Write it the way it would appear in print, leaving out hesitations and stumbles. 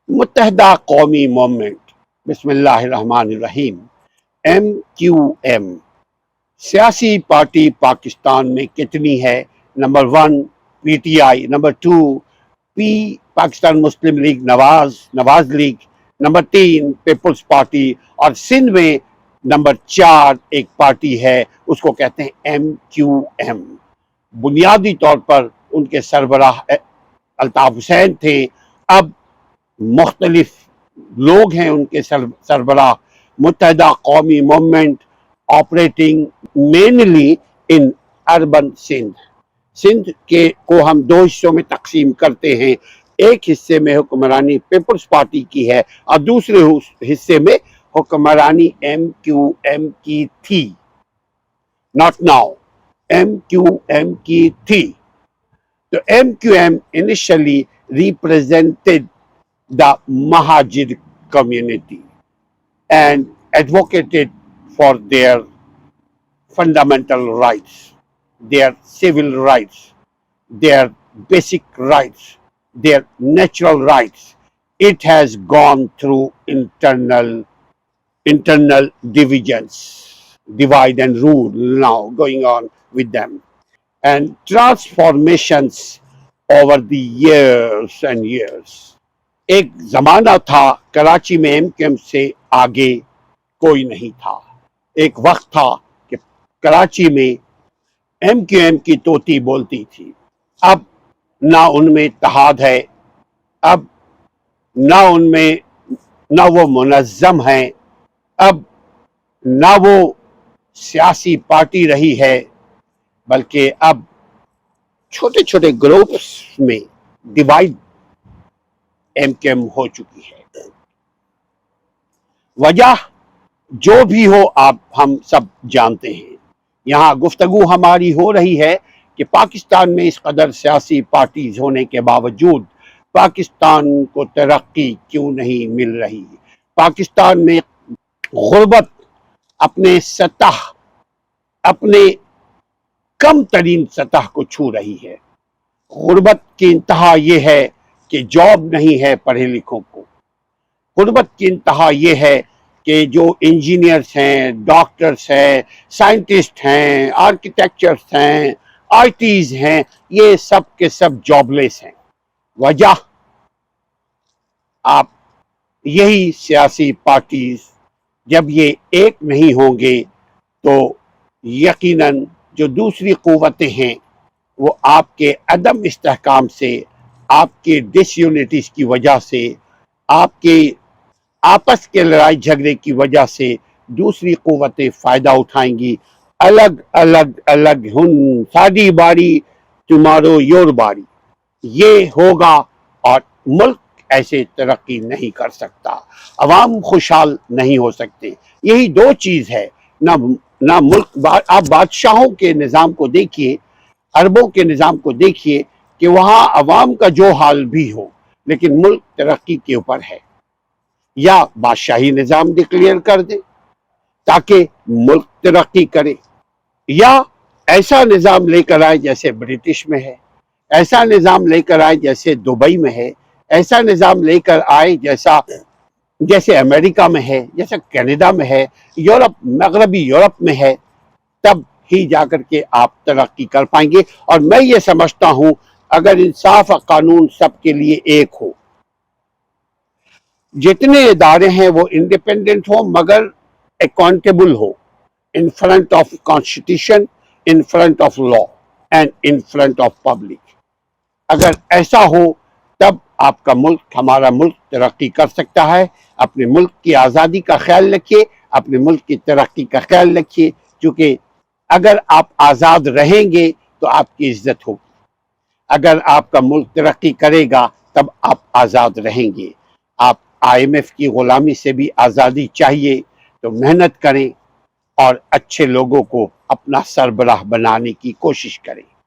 متحدہ قومی موومنٹ، بسم اللہ الرحمن الرحیم، MQM سیاسی پارٹی پاکستان میں کتنی ہے؟ نمبر 1 PTI، نمبر 2 پاکستان مسلم لیگ نواز لیگ، نمبر 3 پیپلز پارٹی، اور سندھ میں نمبر 4 ایک پارٹی ہے، اس کو کہتے ہیں MQM۔ بنیادی طور پر ان کے سربراہ الطاف حسین تھے، اب مختلف لوگ ہیں ان کے سربراہ۔ متحدہ قومی movement operating mainly in urban Sindh کو ہم 2 حصوں میں تقسیم کرتے ہیں۔ ایک حصے میں حکمرانی پیپلز پارٹی کی ہے اور دوسرے حصے میں حکمرانی MQM کی تھی، not now، MQM کی تھی۔ تو MQM initially represented the Muhajir community and advocated for their fundamental rights, their civil rights, their basic rights, their natural rights. It has gone through internal divisions, divide and rule now going on with them, and transformations over the years and years. ایک زمانہ تھا کراچی میں MQM سے آگے کوئی نہیں تھا۔ ایک وقت تھا کہ کراچی میں MQM کی طوطی بولتی تھی، اب نہ ان میں اتحاد ہے، اب نہ وہ منظم ہیں، اب نہ وہ سیاسی پارٹی رہی ہے، بلکہ اب چھوٹے چھوٹے گروپس میں ڈیوائڈ MQM ہو چکی ہے۔ وجہ جو بھی ہو ہم سب جانتے ہیں۔ یہاں گفتگو ہماری ہو رہی ہے کہ پاکستان میں اس قدر سیاسی پارٹیز ہونے کے باوجود پاکستان کو ترقی کیوں نہیں مل رہی؟ پاکستان میں غربت اپنے کم ترین سطح کو چھو رہی ہے۔ غربت کی انتہا یہ ہے کہ جاب نہیں ہے پڑھے لکھوں کو۔ غربت کی انتہا یہ ہے کہ جو انجینئرز ہیں، ڈاکٹرز ہیں، سائنٹسٹ ہیں، آرکیٹیکچرز ہیں، ITs ہیں، یہ سب کے سب جاب لیس ہیں۔ وجہ آپ یہی سیاسی پارٹیز جب یہ ایک نہیں ہوں گے تو یقیناً جو دوسری قوتیں ہیں وہ آپ کے عدم استحکام سے، آپ کے ڈس یونٹیز کی وجہ سے، آپ کے آپس کے لڑائی جھگڑے کی وجہ سے دوسری قوتیں فائدہ اٹھائیں گی۔ الگ ہن ساڈی باری تمہارو یور باری، یہ ہوگا اور ملک ایسے ترقی نہیں کر سکتا، عوام خوشحال نہیں ہو سکتے۔ یہی 2 چیز ہے، نہ ملک۔ آپ بادشاہوں کے نظام کو دیکھیے، عربوں کے نظام کو دیکھیے کہ وہاں عوام کا جو حال بھی ہو لیکن ملک ترقی کے اوپر ہے۔ یا بادشاہی نظام ڈکلیئر کر دے تاکہ ملک ترقی کرے، یا ایسا نظام لے کر آئے جیسے برٹش میں ہے، ایسا نظام لے کر آئے جیسے دبئی میں ہے، ایسا نظام لے کر آئے جیسے امریکہ میں ہے، جیسے کینیڈا میں ہے، مغربی یورپ میں ہے، تب ہی جا کر کے آپ ترقی کر پائیں گے۔ اور میں یہ سمجھتا ہوں اگر انصاف اور قانون سب کے لیے ایک ہو، جتنے ادارے ہیں وہ انڈیپینڈنٹ ہوں مگر accountable who, in front of constitution, in front of law and in front of public, اگر ایسا ہو تب آپ کا ملک، ہمارا ملک ترقی کر سکتا ہے۔ اپنے ملک کی آزادی کا خیال رکھیے، اپنے ملک کی ترقی کا خیال رکھیے، کیونکہ اگر آپ آزاد رہیں گے تو آپ کی عزت ہوگی، اگر آپ کا ملک ترقی کرے گا تب آپ آزاد رہیں گے۔ آپ IMF کی غلامی سے بھی آزادی چاہیے تو محنت کریں اور اچھے لوگوں کو اپنا سربراہ بنانے کی کوشش کریں۔